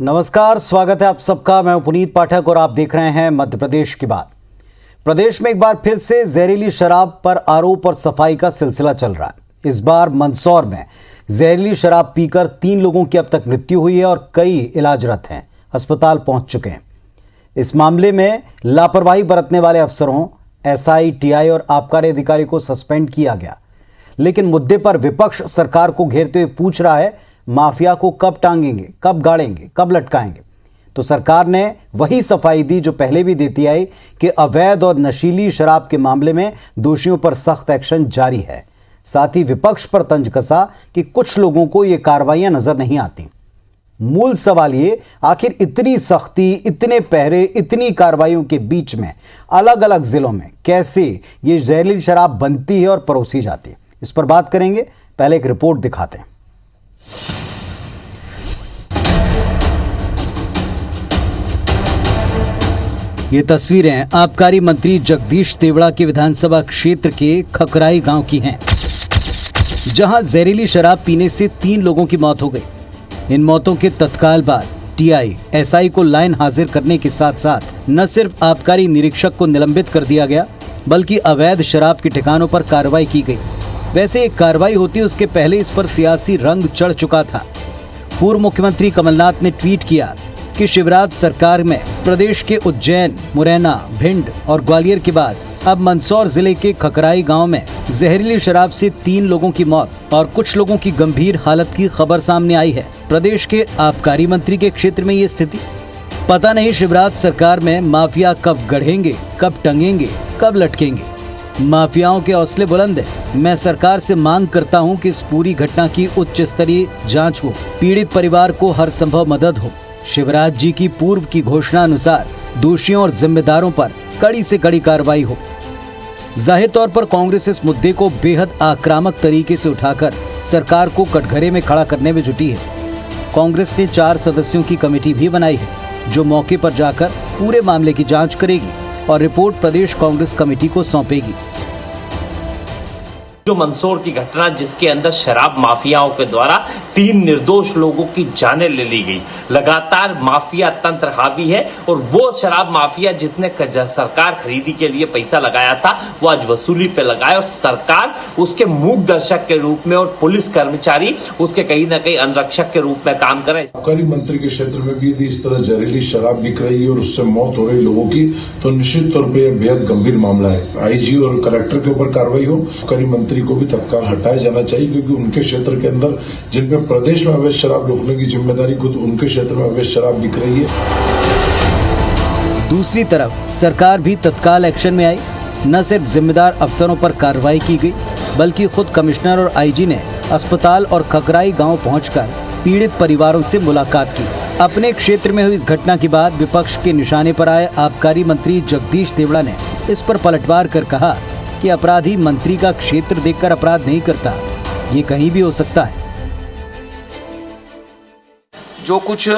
नमस्कार, स्वागत है आप सबका। मैं पुनीत पाठक और आप देख रहे हैं मध्य प्रदेश की बात। प्रदेश में एक बार फिर से जहरीली शराब पर आरोप और सफाई का सिलसिला चल रहा है। इस बार मंदसौर में जहरीली शराब पीकर 3 लोगों की अब तक मृत्यु हुई है और कई इलाजरत हैं, अस्पताल पहुंच चुके हैं। इस मामले में लापरवाही बरतने वाले अफसरों, एसआई, टीआई और आबकारी अधिकारी को सस्पेंड किया गया। लेकिन मुद्दे पर विपक्ष सरकार को घेरते हुए पूछ रहा है, माफिया को कब टांगेंगे, कब गाड़ेंगे, कब लटकाएंगे। तो सरकार ने वही सफाई दी जो पहले भी देती आई कि अवैध और नशीली शराब के मामले में दोषियों पर सख्त एक्शन जारी है। साथ ही विपक्ष पर तंज कसा कि कुछ लोगों को ये कार्रवाइयां नजर नहीं आती। मूल सवाल ये, आखिर इतनी सख्ती, इतने पहरे, इतनी कार्रवाइयों के बीच में अलग अलग जिलों में कैसे ये जहरीली शराब बनती है और परोसी जाती है, इस पर बात करेंगे। पहले एक रिपोर्ट दिखाते हैं। ये तस्वीरें आबकारी मंत्री जगदीश देवड़ा के विधानसभा क्षेत्र के खकराई गांव की हैं, जहां जहरीली शराब पीने से 3 लोगों की मौत हो गई। इन मौतों के तत्काल बाद टीआई, एसआई को लाइन हाजिर करने के साथ साथ न सिर्फ आबकारी निरीक्षक को निलंबित कर दिया गया, बल्कि अवैध शराब के ठिकानों पर कार्रवाई की गई। वैसे एक कार्रवाई होती उसके पहले इस पर सियासी रंग चढ़ चुका था। पूर्व मुख्यमंत्री कमलनाथ ने ट्वीट किया कि शिवराज सरकार में प्रदेश के उज्जैन, मुरैना, भिंड और ग्वालियर के बाद अब मंदसौर जिले के खकराई गांव में जहरीली शराब से 3 लोगों की मौत और कुछ लोगों की गंभीर हालत की खबर सामने आई है। प्रदेश के आबकारी मंत्री के क्षेत्र में ये स्थिति। पता नहीं शिवराज सरकार में माफिया कब गढ़ेंगे, कब टंगेंगे, कब लटकेंगे। माफियाओं के हौसले बुलंद है। मैं सरकार से मांग करता हूं कि इस पूरी घटना की उच्च स्तरीय जांच हो, पीड़ित परिवार को हर संभव मदद हो। शिवराज जी की पूर्व की घोषणा अनुसार दोषियों और जिम्मेदारों पर कड़ी से कड़ी कार्रवाई हो। जाहिर तौर पर कांग्रेस इस मुद्दे को बेहद आक्रामक तरीके से उठाकर सरकार को कटघरे में खड़ा करने में जुटी है। कांग्रेस ने 4 सदस्यों की कमेटी भी बनाई है, जो मौके पर जाकर पूरे मामले की जांच करेगी और रिपोर्ट प्रदेश कांग्रेस कमेटी को सौंपेगी। जो मंदसौर की घटना, जिसके अंदर शराब माफियाओं के द्वारा 3 निर्दोष लोगों की जानें ले ली गई। लगातार माफिया तंत्र हावी है और वो शराब माफिया जिसने सरकार खरीदी के लिए पैसा लगाया था, वो आज वसूली पे लगाए और सरकार उसके मूक दर्शक के रूप में और पुलिस कर्मचारी उसके कहीं ना कहीं अनुरक्षक के रूप में काम करे। आबकारी मंत्री के क्षेत्र में भी यदि इस तरह जहरीली शराब बिक रही है और उससे मौत हो रही लोगों की, तो निश्चित तौर पर यह बेहद गंभीर मामला है। आईजी और कलेक्टर के ऊपर कार्रवाई हो, आबकारी मंत्री को भी तत्काल हटाया जाना चाहिए, क्योंकि उनके क्षेत्र के अंदर जिनपे प्रदेश में अवैध शराब रोकने की जिम्मेदारी खुद उनके क्षेत्र में अवैध शराब बिक रही है। दूसरी तरफ सरकार भी तत्काल एक्शन में आई। न सिर्फ जिम्मेदार अफसरों पर कार्रवाई की गई, बल्कि खुद कमिश्नर और आईजी ने अस्पताल और खकराई गांव पहुंचकर पीड़ित परिवारों से मुलाकात की। अपने क्षेत्र में हुई इस घटना के बाद विपक्ष के निशाने पर आए आबकारी मंत्री जगदीश देवड़ा ने इस पर पलटवार कर कहा कि अपराधी मंत्री का क्षेत्र देखकर अपराध नहीं करता, ये कहीं भी हो सकता है। जो कुछ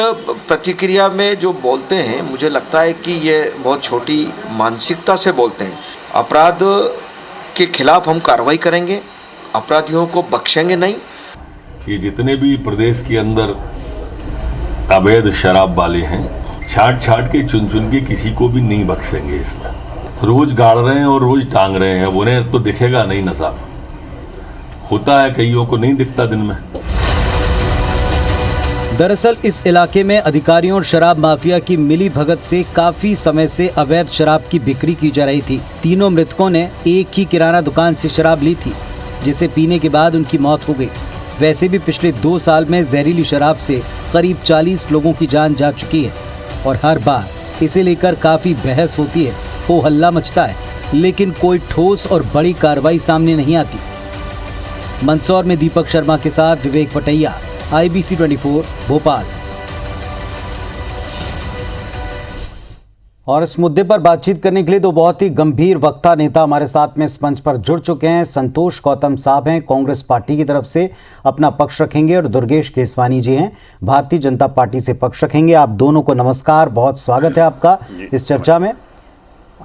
प्रतिक्रिया में जो बोलते हैं, मुझे लगता है कि ये बहुत छोटी मानसिकता से बोलते हैं। अपराध के खिलाफ हम कार्रवाई करेंगे, अपराधियों को बख्शेंगे नहीं। ये जितने भी प्रदेश के अंदर अवैध शराब वाले हैं, छाट छाट के चुन चुन के किसी को भी नहीं बख्शेंगे। इसमें रोज गाड़ रहे हैं और रोज टांग रहे हैं, उन्हें तो दिखेगा नहीं नशा। होता है, कईयों को नहीं दिखता दिन में। दरअसल इस इलाके में अधिकारियों और शराब माफिया की मिली भगत से काफी समय से अवैध शराब की बिक्री की जा रही थी। तीनों मृतकों ने एक ही किराना दुकान से शराब ली थी, जिसे पीने के बाद उनकी मौत हो गई। वैसे भी पिछले 2 साल में जहरीली शराब से करीब 40 लोगों की जान जा चुकी है और हर बार इसे लेकर काफी बहस होती है, हो हल्ला मचता है, लेकिन कोई ठोस और बड़ी कार्रवाई सामने नहीं आती। मंदसौर में दीपक शर्मा के साथ विवेक पटैया, IBC 24 भोपाल। और इस मुद्दे पर बातचीत करने के लिए 2 बहुत ही गंभीर वक्ता नेता हमारे साथ में इस मंच पर जुड़ चुके हैं। संतोष गौतम साहब हैं, कांग्रेस पार्टी की तरफ से अपना पक्ष रखेंगे, और दुर्गेश केसवानी जी हैं, भारतीय जनता पार्टी से पक्ष रखेंगे। आप दोनों को नमस्कार, बहुत स्वागत है आपका इस चर्चा में।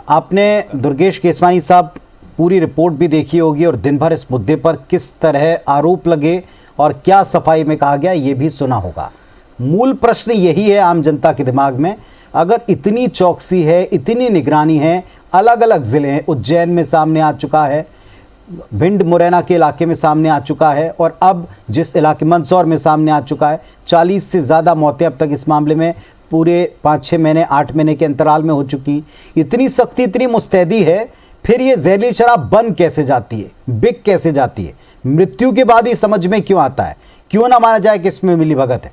आपने, दुर्गेश केसवानी साहब, पूरी रिपोर्ट भी देखी होगी और दिन भर इस मुद्दे पर किस तरह आरोप लगे और क्या सफाई में कहा गया, ये भी सुना होगा। मूल प्रश्न यही है आम जनता के दिमाग में। अगर इतनी चौकसी है, इतनी निगरानी है, अलग अलग जिले हैं, उज्जैन में सामने आ चुका है, भिंड मुरैना के इलाके में सामने आ चुका है, और अब जिस इलाके मंदसौर में सामने आ चुका है, 40 से ज़्यादा मौतें अब तक इस मामले में पूरे 5-6 महीने 8 महीने के अंतराल में हो चुकी। इतनी सख्ती, इतनी मुस्तैदी है, फिर ये जहरीली शराब बन कैसे जाती है, बिक कैसे जाती है? मृत्यु के बाद ही समझ में क्यों आता है? क्यों ना माना जाए कि इसमें मिली भगत है?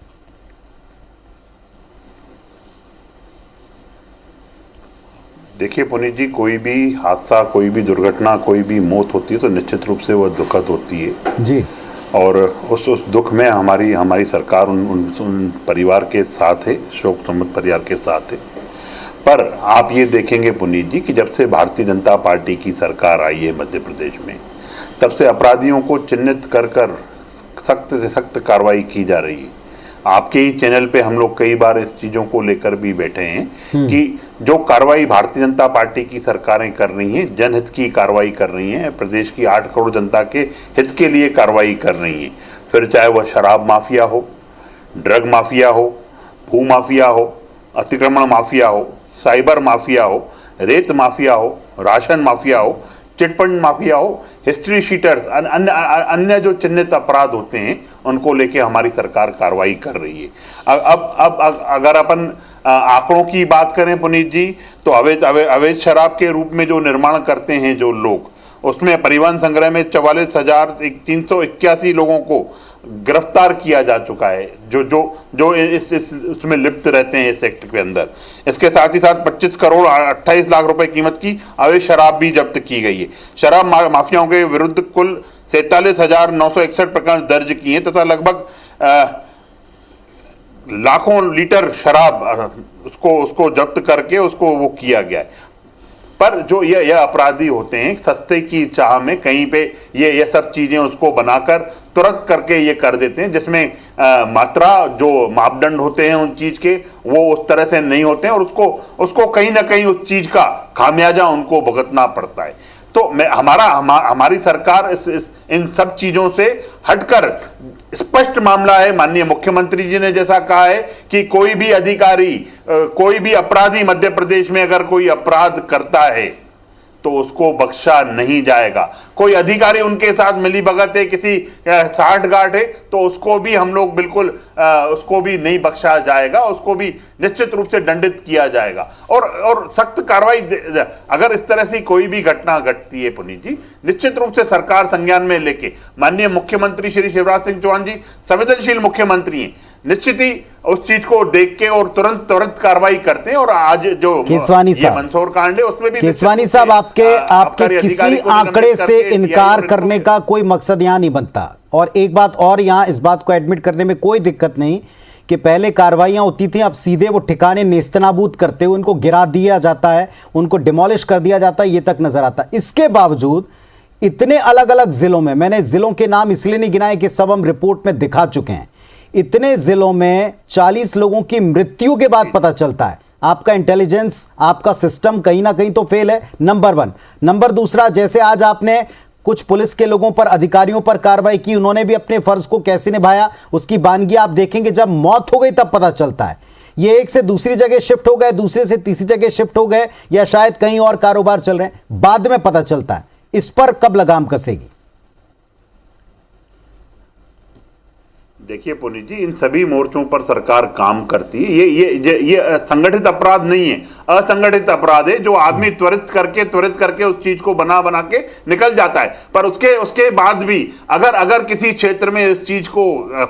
देखिए पुनीत जी, कोई भी हादसा, कोई भी दुर्घटना, कोई भी मौत होती है तो निश्चित रूप से वह दुखद होती है जी। और उस दुख में हमारी सरकार उन परिवार के साथ है, शोक संबद्ध परिवार के साथ है। पर आप ये देखेंगे पुनीत जी कि जब से भारतीय जनता पार्टी की सरकार आई है मध्य प्रदेश में, तब से अपराधियों को चिन्हित कर कर सख्त से सख्त कार्रवाई की जा रही है। आपके ही चैनल पे हम लोग कई बार इस चीज़ों को लेकर भी बैठे हैं कि जो कार्रवाई भारतीय जनता पार्टी की सरकारें कर रही हैं, जनहित की कार्रवाई कर रही हैं, प्रदेश की 8 करोड़ जनता के हित के लिए कार्रवाई कर रही हैं। फिर चाहे वह शराब माफिया हो, ड्रग माफिया हो, भू माफिया हो, अतिक्रमण माफिया हो, साइबर माफिया हो, रेत माफिया हो, राशन माफिया हो, चिटफंड माफिया हो, हिस्ट्री शीटर्स, अन्य जो चिन्हित अपराध होते हैं उनको लेके हमारी सरकार कार्रवाई कर रही है। अब अगर अपन आंकड़ों की बात करें पुनीत जी, तो अवैध शराब के रूप में जो निर्माण करते हैं जो लोग, उसमें परिवहन संग्रह में 44,381 लोगों को गिरफ्तार किया जा चुका है जो इसमें लिप्त रहते हैं इस सेक्टर के अंदर। इसके साथ ही साथ 25 करोड़ 28 लाख रुपए कीमत की अवैध शराब भी जब्त की गई है। शराब माफियाओं के विरुद्ध कुल 47,961 प्रकरण दर्ज किए हैं तथा लगभग लाखों लीटर शराब उसको जब्त करके उसको वो किया गया है। पर जो ये अपराधी होते हैं, सस्ते की चाह में कहीं पे ये सब चीजें उसको बनाकर तुरंत करके ये कर देते हैं, जिसमें मात्रा जो मापदंड होते हैं उन चीज के वो उस तरह से नहीं होते हैं और उसको कहीं ना कहीं उस चीज का खामियाजा उनको भुगतना पड़ता है। तो हमारी सरकार इन सब चीजों से हटकर, स्पष्ट मामला है, माननीय मुख्यमंत्री जी ने जैसा कहा है कि कोई भी अधिकारी, कोई भी अपराधी मध्य प्रदेश में अगर कोई अपराध करता है तो उसको बख्शा नहीं जाएगा। कोई अधिकारी उनके साथ मिलीभगत है, किसी साठगांठ है, तो उसको भी हम लोग बिल्कुल उसको भी नहीं बख्शा जाएगा, उसको भी निश्चित रूप से दंडित किया जाएगा और सख्त कार्रवाई। अगर इस तरह से कोई भी घटना घटती है पुनीत जी, निश्चित रूप से सरकार संज्ञान में लेके, माननीय मुख्यमंत्री श्री शिवराज सिंह चौहान जी संवेदनशील मुख्यमंत्री हैं, निश्चित ही उस चीज को देख के और तुरंत कार्रवाई करते हैं। और आज जो केसवानी साहब, मंदसौर कांड है उसमें भी केसवानी साहब, आपके किसी आंकड़े से इनकार करने का कोई मकसद यहां नहीं बनता। और एक बात और, यहां इस बात को एडमिट करने में कोई दिक्कत नहीं कि पहले कार्रवाइयां होती थी, अब सीधे वो ठिकाने नेस्तनाबूद करते हुए उनको गिरा दिया जाता है, उनको डिमोलिश कर दिया जाता है, ये तक नजर आता है। इसके बावजूद इतने अलग अलग जिलों में, मैंने जिलों के नाम इसलिए नहीं गिनाए कि सब हम रिपोर्ट में दिखा चुके हैं, इतने जिलों में 40 लोगों की मृत्यु के बाद पता चलता है। आपका इंटेलिजेंस, आपका सिस्टम कहीं ना कहीं तो फेल है, नंबर 1। नंबर दूसरा, जैसे आज आपने कुछ पुलिस के लोगों पर, अधिकारियों पर कार्रवाई की, उन्होंने भी अपने फर्ज को कैसे निभाया, उसकी बानगी आप देखेंगे। जब मौत हो गई तब पता चलता है। ये एक से दूसरी जगह शिफ्ट हो गए, दूसरे से तीसरी जगह शिफ्ट हो गए, या शायद कहीं और कारोबार चल रहे हैं, बाद में पता चलता है। इस पर कब लगाम कसेगी? देखिए पुनीत जी, इन सभी मोर्चों पर सरकार काम करती है। ये संगठित अपराध नहीं है, असंगठित अपराध है, जो आदमी त्वरित करके उस चीज को बना के निकल जाता है। पर उसके बाद भी अगर किसी क्षेत्र में इस चीज को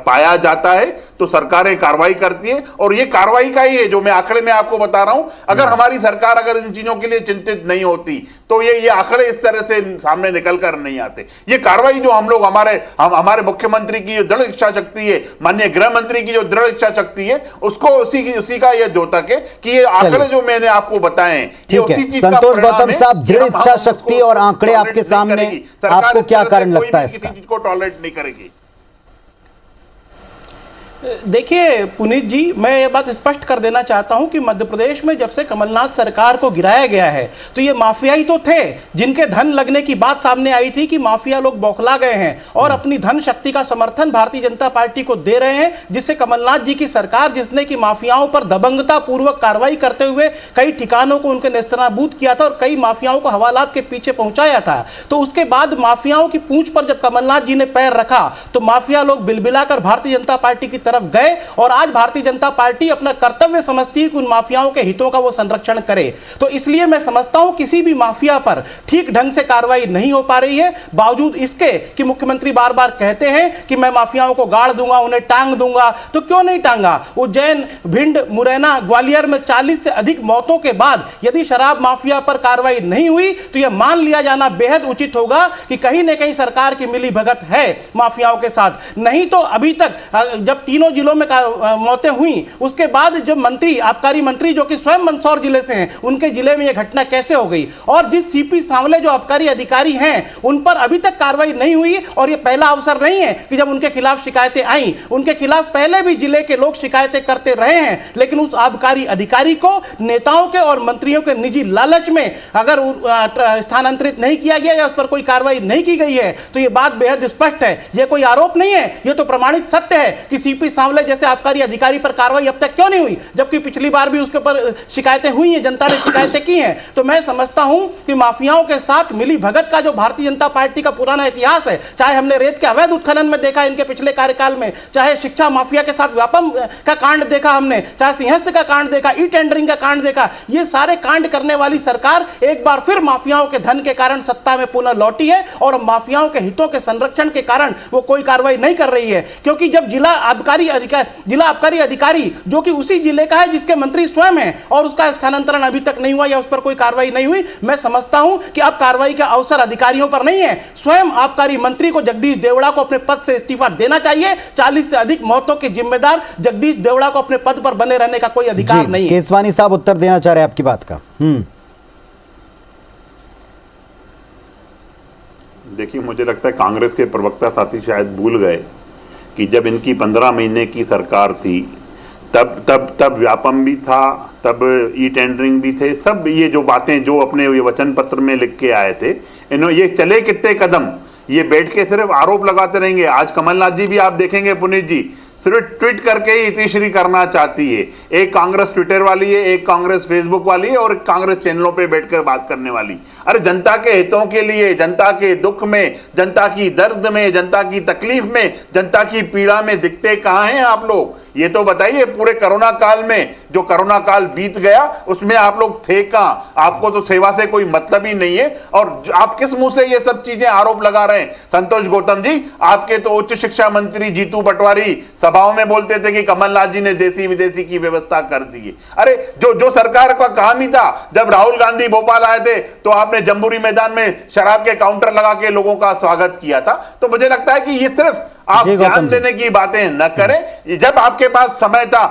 पाया जाता है तो सरकारें कार्रवाई करती है। और ये कार्रवाई का ही है जो मैं आंकड़े में आपको बता रहा हूं। अगर हमारी सरकार अगर इन चीजों के लिए चिंतित नहीं होती तो ये आंकड़े इस तरह से सामने निकल कर नहीं आते। ये कार्रवाई जो हम लोग, हमारे मुख्यमंत्री की जो दृढ़ इच्छा शक्ति है, माननीय गृह मंत्री की जो दृढ़ इच्छा शक्ति है, उसको उसी का ये द्योतक है कि ये आंकड़े जो मैंने आपको बताए हैं, ये उसी चीज का संतोष परिणाम गौतम है। साहब, दृढ़ इच्छा शक्ति और आंकड़े आपके सामने, आपको क्या कारण लगता है इसका? किसी चीज को टॉलरेट नहीं करेगी। देखिए पुनीत जी, मैं ये बात स्पष्ट कर देना चाहता हूं कि मध्य प्रदेश में जब से कमलनाथ सरकार को गिराया गया है तो ये माफियाई तो थे जिनके धन लगने की बात सामने आई थी कि माफिया लोग बौखला गए हैं और अपनी धन शक्ति का समर्थन भारतीय जनता पार्टी को दे रहे हैं, जिससे कमलनाथ जी की सरकार जिसने कि माफियाओं पर दबंगता पूर्वक कार्रवाई करते हुए कई ठिकानों को उनके नेस्तनाबूद किया था और कई माफियाओं को हवालात के पीछे पहुंचाया था। तो उसके बाद माफियाओं की पूंछ पर जब कमलनाथ जी ने पैर रखा तो माफिया लोग बिलबिलाकर भारतीय जनता पार्टी की तरफ गए और आज भारतीय जनता पार्टी अपना कर्तव्य समझती है कि उन माफियाओं के हितों का वो संरक्षण करे। तो इसलिए मैं समझता हूं किसी भी माफिया पर ठीक ढंग से कार्रवाई नहीं हो पा रही है, बावजूद इसके कि मुख्यमंत्री बार बार कहते हैं कि मैं माफियाओं को गाड़ दूंगा, उन्हें टांग दूंगा। तो क्यों नहीं टांगा? उज्जैन, भिंड, मुरैना, ग्वालियर में 40 से अधिक मौतों के बाद यदि शराब माफिया पर कार्रवाई नहीं हुई तो यह मान लिया जाना बेहद उचित होगा कि कहीं न कहीं सरकार की मिली भगत है माफियाओं के साथ। नहीं तो अभी तक जब तीनों जिलों में मौतें हुई उसके बाद जब मंत्री, आबकारी मंत्री जो कि स्वयं मंदसौर जिले से हैं, उनके जिले में यह घटना कैसे हो गई? और जिस सीपी सांवले जो आबकारी अधिकारी हैं उन पर अभी तक कार्रवाई नहीं हुई और यह पहला अवसर नहीं है कि जब उनके खिलाफ शिकायतें आई। उनके खिलाफ पहले भी जिले के लोग शिकायतें करते रहे हैं, लेकिन उस आबकारी अधिकारी को नेताओं के और मंत्रियों के निजी लालच में अगर स्थानांतरित नहीं किया गया या उस पर कोई कार्रवाई नहीं की गई है तो यह बात बेहद स्पष्ट है। यह कोई आरोप नहीं है, यह तो प्रमाणित सत्य है कि सीपी सांवले जैसे आबकारी अधिकारी पर कार्रवाई अब तक क्यों नहीं हुई, जबकि पिछली बार भी उसके ऊपर शिकायतें हुई हैं, जनता ने शिकायतें की हैं। तो मैं समझता हूं कि माफियाओं के साथ मिली भगत का जो भारतीय जनता पार्टी का पुराना इतिहास है, चाहे हमने रेत के अवैध उत्खनन में देखा इनके पिछले कार्यकाल में, चाहे शिक्षा माफिया के साथ व्यापम का कांड देखा हमने, चाहे सिंहस्थ का कांड देखा, ई टेंडरिंग का कांड देखा, ये सारे कांड करने वाली सरकार एक बार फिर माफियाओं के धन के कारण सत्ता में पुनः लौटी है और माफियाओं के हितों के संरक्षण के कारण वो कोई कार्रवाई नहीं कर रही है। क्योंकि जब जिला आबकारी अधिकारी जो कि उसी जिले का है जिसके मंत्री स्वयं हैं और उसका स्थानांतरण अभी तक नहीं हुआ या उस पर कोई कार्रवाई नहीं हुई, मैं समझता हूं कि अब कार्रवाई का अवसर अधिकारियों पर नहीं है, स्वयं आबकारी मंत्री को जगदीश देवड़ा को अपने पद से इस्तीफा देना चाहिए। 40 से अधिक मौतों के जिम्मेदार जगदीश देवड़ा को अपने पद पर बने रहने का कोई अधिकार नहीं है। केसवानी साहब उत्तर देना चाह रहे हैं आपकी बात का। देखिए, मुझे लगता है कांग्रेस के प्रवक्ता साथी शायद भूल गए कि जब इनकी 15 महीने की सरकार थी तब व्यापम भी था, तब ई टेंडरिंग भी थे, सब ये जो बातें जो अपने ये वचन पत्र में लिख के आए थे, इन्होंने ये चले कितने कदम, ये बैठ के सिर्फ आरोप लगाते रहेंगे। आज कमलनाथ जी भी आप देखेंगे पुनीत जी सिर्फ ट्वीट करके ही इतिश्री करना चाहती है। एक कांग्रेस ट्विटर वाली है, एक कांग्रेस फेसबुक वाली है और एक कांग्रेस चैनलों पे बैठकर बात करने वाली। अरे जनता के हितों के लिए, जनता के दुख में, जनता की दर्द में, जनता की तकलीफ में, जनता की पीड़ा में दिखते कहाँ हैं आप लोग? ये तो बताइए, पूरे कोरोना काल में जो कोरोना काल बीत गया उसमें आप लोग थे कहाँ? आपको तो सेवा से कोई मतलब ही नहीं है और आप किस मुंह से ये सब चीजें आरोप लगा रहे हैं? संतोष गौतम जी, आपके तो उच्च शिक्षा मंत्री जीतू पटवारी सभाओं में बोलते थे कि कमलनाथ जी ने देसी विदेशी की व्यवस्था कर दी है। अरे जो सरकार का काम ही था, जब राहुल गांधी भोपाल आए थे तो आपने जम्बूरी मैदान में शराब के काउंटर लगा के लोगों का स्वागत किया था। तो मुझे लगता है कि ये सिर्फ आप ध्यान देने की बातें न करें। जब आपके पास समय था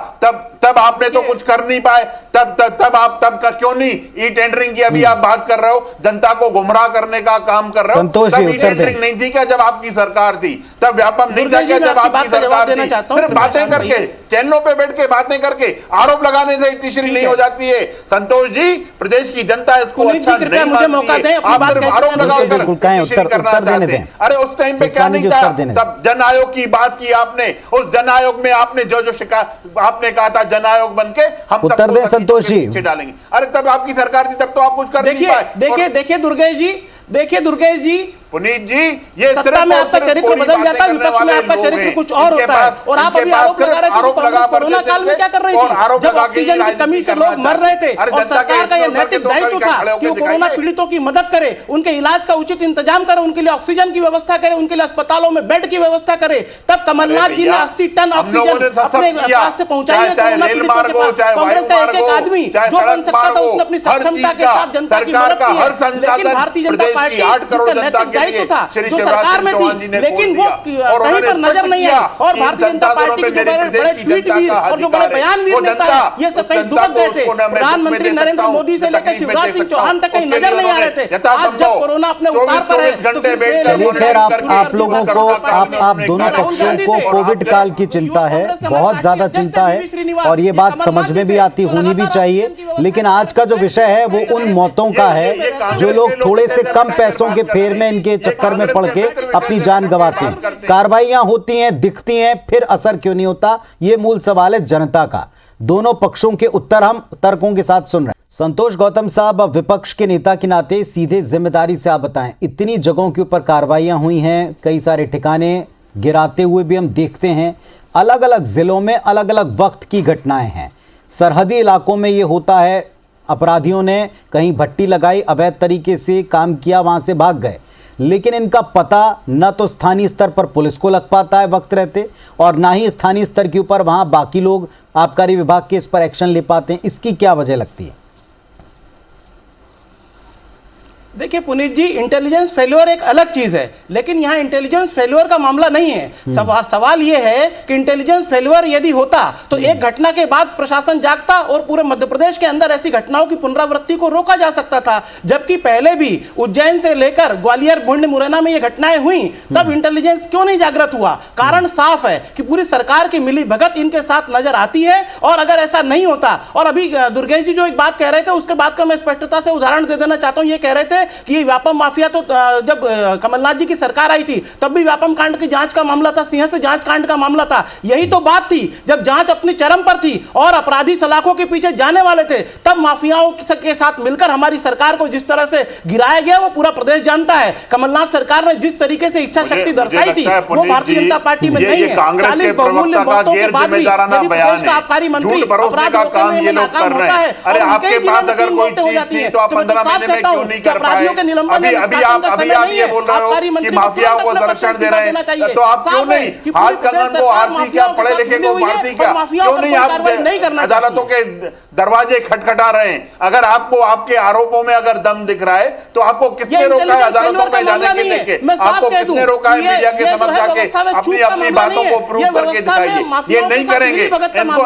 तब आपने तो कुछ कर नहीं पाए, तब का क्यों नहीं ई टेंडरिंग की अभी आप बात कर रहे हो, जनता को गुमराह करने का काम कर रहे हो। तब ई टेंडरिंग नहीं थी क्या जब आपकी सरकार थी? तब व्यापम नहीं था क्या जब आपकी सरकार थी? सिर्फ बातें करके, चैनलों पे बैठ के बातें करके, आरोप लगाने से इतिश्री नहीं हो जाती है। संतोष जी, प्रदेश की जनता इसको अच्छा नहीं मानती है, आप सिर्फ आरोप लगाकर इतिश्री करना चाहते हैं। अरे उस टाइम पे क्या नहीं था? तब जन आयोग की बात की आपने, उस जन आयोग में आपने जो शिकायत आपने कहा था जन आयोग बनके हम उत्तर दें संतोष जी डालेंगे। अरे तब आपकी सरकार थी, तब तो आप कुछ कर नहीं पाए। देखिए दुर्गेश जी पुनीत जी, ये सत्ता में आपका चरित्र बदल जाता है, विपक्ष में आपका चरित्र कुछ और होता है। और आप अभी आरोप लगा रहे थे कांग्रेस कोरोना काल में क्या कर रही थी, जब ऑक्सीजन की कमी से लोग मर रहे थे और सरकार का यह नैतिक दायित्व था कि वो कोरोना पीड़ितों की मदद करे, उनके इलाज का उचित इंतजाम करे, उनके लिए ऑक्सीजन की व्यवस्था करे, उनके लिए अस्पतालों में बेड की व्यवस्था करे। तब कमलनाथ जी ने 80 टन ऑक्सीजन अपने पास से पहुंचाई है कोरोना पीड़ितों के पास। कांग्रेस का एक आदमी जो बन सकता था उसने अपनी सक्षमता के साथ जनता की मदद की है, लेकिन भारतीय जनता पार्टी इसका नैतिक दायित्व था, श्री जो शिवराज सरकार सिंह में चौहान जी थी, ने लेकिन खोल वो दिया। और कहीं उन्होंने पर नजर स्पष्ट नहीं किया आई। और कि भारतीय जनता जनता पार्टी के जो मेरे बड़े प्रदेश की ट्वीट जनता वीर का और जो अधिकार बड़े है। बयानवीर वो नेता जनता, है, ये सब कहीं उस दुबक जनता गए को थे। उसको ना मैं प्रधानमंत्री दुख में दे नरेंद्र सकता हूं, मोदी से लेकर तकलीफ में शिवराज दे सिंह सकता चौहान हूं। तक कहीं उसके नजर लिए नहीं आ रहे थे। उन्होंने आज जब यथासंभव कोरोना अपने 24 उतार पर है, तो घंटे फिर बैठ से कर चलिए खैर आप लोगों को करना आप दोनों करना पक्षों गांधी को थे। कोविड काल की चिंता है, बहुत ज्यादा चिंता है, और ये बात समझ में भी आती होनी भी चाहिए। लेकिन आज का जो विषय है वो उन मौतों का है जो लोग थोड़े से कम पैसों के फेर में इनके चक्कर में पड़ के अपनी जान गंवाते हैं। कार्रवाइयां होती हैं, दिखती हैं, फिर असर क्यों नहीं होता, ये मूल सवाल है जनता का। दोनों पक्षों के उत्तर हम तर्कों के साथ सुन रहे हैं। संतोष गौतम साहब, अब विपक्ष के नेता के नाते सीधे जिम्मेदारी से आप बताएं, इतनी जगहों के ऊपर कार्रवाइयां हुई हैं, कई सारे ठिकाने गिराते हुए भी हम देखते हैं, अलग अलग जिलों में अलग अलग वक्त की घटनाएं हैं। सरहदी इलाकों में ये होता है, अपराधियों ने कहीं भट्टी लगाई, अवैध तरीके से काम किया, वहां से भाग गए, लेकिन इनका पता न तो स्थानीय स्तर पर पुलिस को लग पाता है वक्त रहते, और ना ही स्थानीय स्तर के ऊपर वहां बाकी लोग आबकारी विभाग के इस पर एक्शन ले पाते हैं। इसकी क्या वजह लगती है? देखिए पुनीत जी, इंटेलिजेंस फेल्योर एक अलग चीज है, लेकिन यहाँ इंटेलिजेंस फेल्योर का मामला नहीं है। सवाल यह है कि इंटेलिजेंस फेल्योर यदि होता तो एक घटना के बाद प्रशासन जागता और पूरे मध्य प्रदेश के अंदर ऐसी घटनाओं की पुनरावृत्ति को रोका जा सकता था। जबकि पहले भी उज्जैन से लेकर ग्वालियर, भिंड, मुरैना में ये घटनाएं हुई, तब इंटेलिजेंस क्यों नहीं जागृत हुआ? कारण साफ है कि पूरी सरकार की मिली भगत इनके साथ नजर आती है। और अगर ऐसा नहीं होता, और अभी दुर्गेश जी जो एक बात कह रहे थे उसके बाद का मैं स्पष्टता से उदाहरण दे देना चाहता हूं। ये कह रहे थे कि ये व्यापम माफिया तो जब कमलनाथ जी की सरकार आई थी तब भी व्यापम कांड की जांच का मामला था, सिंहस्थ जांच कांड का मामला था। यही तो बात थी, जब जांच अपनी चरम पर थी और अपराधी सलाखों के पीछे जाने वाले थे, तब माफियाओं के साथ मिलकर हमारी सरकार को जिस तरह से गिराया गया वो पूरा प्रदेश जानता है। कमलनाथ सरकार ने जिस तरीके से इच्छा शक्ति दर्शाई थी वो भारतीय जनता पार्टी में नहीं है। 40 बहुमूल्य मौतों के बाद भी यदि प्रदेश का आबकारी मंत्री अपराध रोकने में नाकाम होता है और उनके जिले में 3 मौतें हो जाती हैं, तो मैं तो साफ कहता हूं कि अपराधियों के निलंबन अभी आप ये बोल रहे हो कि माफियाओं को संरक्षण दे रहे हैं, तो आप क्यों नहीं हाथ कंगन को आरती क्या, पढ़े लिखे को भारती क्या, क्यों नहीं आप अदालतों के दरवाजे खटखटा रहे हैं? अगर आपको आपके आरोपों में अगर दम दिख रहा है तो आपको किसने रोका है अदालतों में जाने के लेके? आपको किसने रोका है मीडिया के समक्ष जाके अपनी अपनी बातों को प्रूव करके दिखाइए? ये नहीं करेंगे।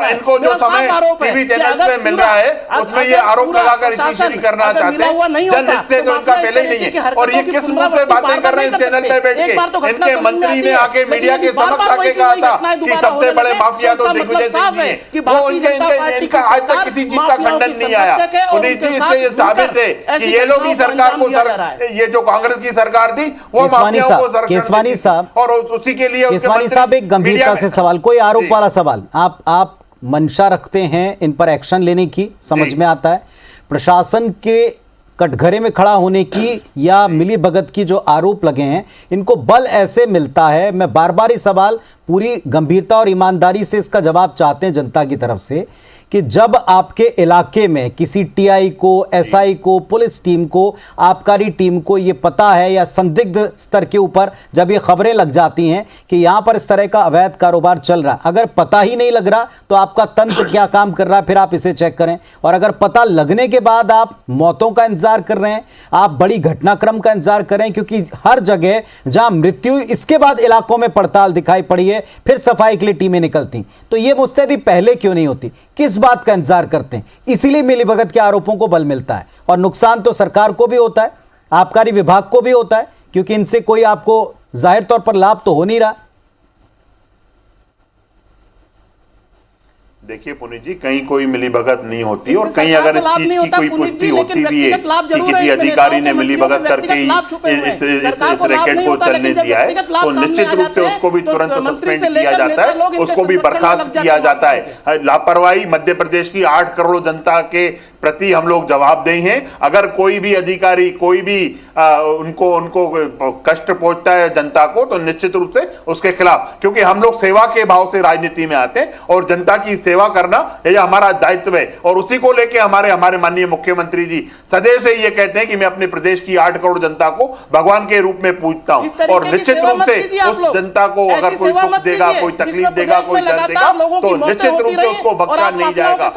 इनको जो समय टीवी चैनल पे मिल रहा है उसमें ये आरोप लगाकर इतनी करना चाहते हैं। जनहित से तो इनका पहले ही नहीं है। और ये किस मुंह से बातें कर रहे हैं चैनल पे बैठ के? इनके मंत्री ने आके मीडिया के समक्ष आके कहा था कि सबसे बड़े माफिया तो दिग्विजय सिंह जी हैं। वो इनका आज तक किसी चीज का खंडन नहीं आया। पुनीत जी, इससे ये साबित है कि ये लोग ही सरकार को, ये जो कांग्रेस की सरकार थी वो माफियाओं को संरक्षण केसवानी साहब, और उसी के लिए केसवानी साहब एक गंभीरता से सवाल, कोई आरोप वाला सवाल, आप मंशा रखते हैं इन पर एक्शन लेने की, समझ में आता है, प्रशासन के कटघरे में खड़ा होने की या मिली भगत की जो आरोप लगे हैं इनको बल ऐसे मिलता है। मैं बार बार ही सवाल पूरी गंभीरता और ईमानदारी से इसका जवाब चाहते हैं जनता की तरफ से कि जब आपके इलाके में किसी टीआई को, एसआई को, पुलिस टीम को, आबकारी टीम को ये पता है या संदिग्ध स्तर के ऊपर जब ये खबरें लग जाती हैं कि यहां पर इस तरह का अवैध कारोबार चल रहा है, अगर पता ही नहीं लग रहा तो आपका तंत्र क्या काम कर रहा है, फिर आप इसे चेक करें। और अगर पता लगने के बाद आप मौतों का इंतजार कर रहे हैं, आप बड़ी घटनाक्रम का इंतजार करें, क्योंकि हर जगह जहां मृत्यु इसके बाद इलाकों में पड़ताल दिखाई पड़ी है, फिर सफाई के लिए टीमें निकलती, तो ये मुस्तैदी पहले क्यों नहीं होती? किस बात का इंतजार करते हैं? इसीलिए मिलीभगत के आरोपों को बल मिलता है। और नुकसान तो सरकार को भी होता है, आबकारी विभाग को भी होता है, क्योंकि इनसे कोई आपको जाहिर तौर पर लाभ तो हो नहीं रहा। देखिए पुनीत जी, कहीं कोई मिलीभगत नहीं होती और कहीं अगर इस चीज की कोई पुष्टि होती भी है कि किसी अधिकारी ने मिलीभगत करके इस रैकेट को चलने दिया है तो निश्चित रूप से उसको भी तुरंत सस्पेंड किया जाता है, उसको भी बर्खास्त किया जाता है। लापरवाही मध्य प्रदेश की 8 करोड़ जनता के प्रति हम लोग जवाबदेही हैं। अगर कोई भी अधिकारी, कोई भी उनको कष्ट पहुंचता है जनता को, तो निश्चित रूप से उसके खिलाफ, क्योंकि हम लोग सेवा के भाव से राजनीति में आते हैं और जनता की सेवा करना यह हमारा दायित्व है। और उसी को लेकर हमारे माननीय मुख्यमंत्री जी सदैव से ये कहते हैं कि मैं अपने प्रदेश की 8 करोड़ जनता को भगवान के रूप में पूजता हूं। और निश्चित रूप से उस जनता को अगर कोई दुख देगा, कोई तकलीफ देगा, कोई दर्द देगा, तो निश्चित रूप से उसको बख्शा नहीं जाएगा।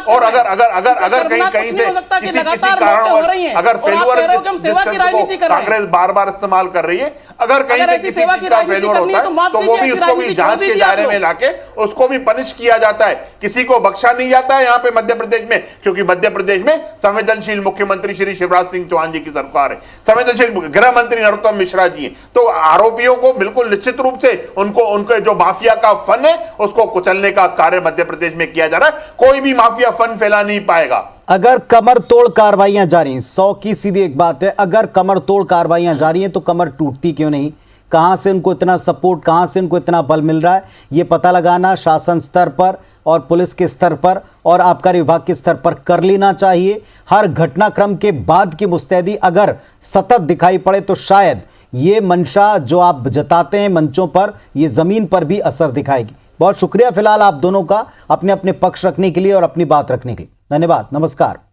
और अगर अगर कहीं शर्मनाक कहीं कुछ नहीं से हो सकता कि किसी लगातार मौतें हो रही हैं अगर और आप फेल्यूर कह रहे हो कि हम सेवा की राजनीति कर रहे हैं। कांग्रेस बार बार इस्तेमाल कर रही है, अगर कहीं अगर पे ऐसी किसी सेवा चीज की का राजनीति फेल्यूर करनी है होता तो है माफ तो वो कीजिए, भी ऐसी उसको भी राजनीति जांच छोड़ के दीजिए आप दायरे में लोग। लाके उसको भी पनिश किया जाता है। किसी को बख्शा नहीं जाता है यहाँ पे मध्य प्रदेश में, क्योंकि मध्य प्रदेश में संवेदनशील मुख्यमंत्री श्री शिवराज सिंह चौहान जी की सरकार है, संवेदनशील गृह मंत्री नरोत्तम मिश्रा जी हैं। तो आरोपियों को बिल्कुल निश्चित रूप से उनको उनके जो माफिया का फन है उसको कुचलने का कार्य मध्य प्रदेश में किया जा रहा है। कोई भी माफिया फन फैला नहीं पाएगा। अगर कमर तोड़ कार्रवाइयां जारी हैं, 100 की सीधी एक बात है, अगर कमर तोड़ कार्रवाइयां जारी हैं तो कमर टूटती क्यों नहीं? कहां से उनको इतना सपोर्ट, कहां से उनको इतना बल मिल रहा है, ये पता लगाना शासन स्तर पर और पुलिस के स्तर पर और आबकारी विभाग के स्तर पर कर लेना चाहिए। हर घटनाक्रम के बाद की मुस्तैदी अगर सतत दिखाई पड़े तो शायद ये मंशा जो आप जताते हैं मंचों पर, ये जमीन पर भी असर दिखाएगी। बहुत शुक्रिया फिलहाल आप दोनों का अपने अपने पक्ष रखने के लिए और अपनी बात रखने के लिए। धन्यवाद, नमस्कार।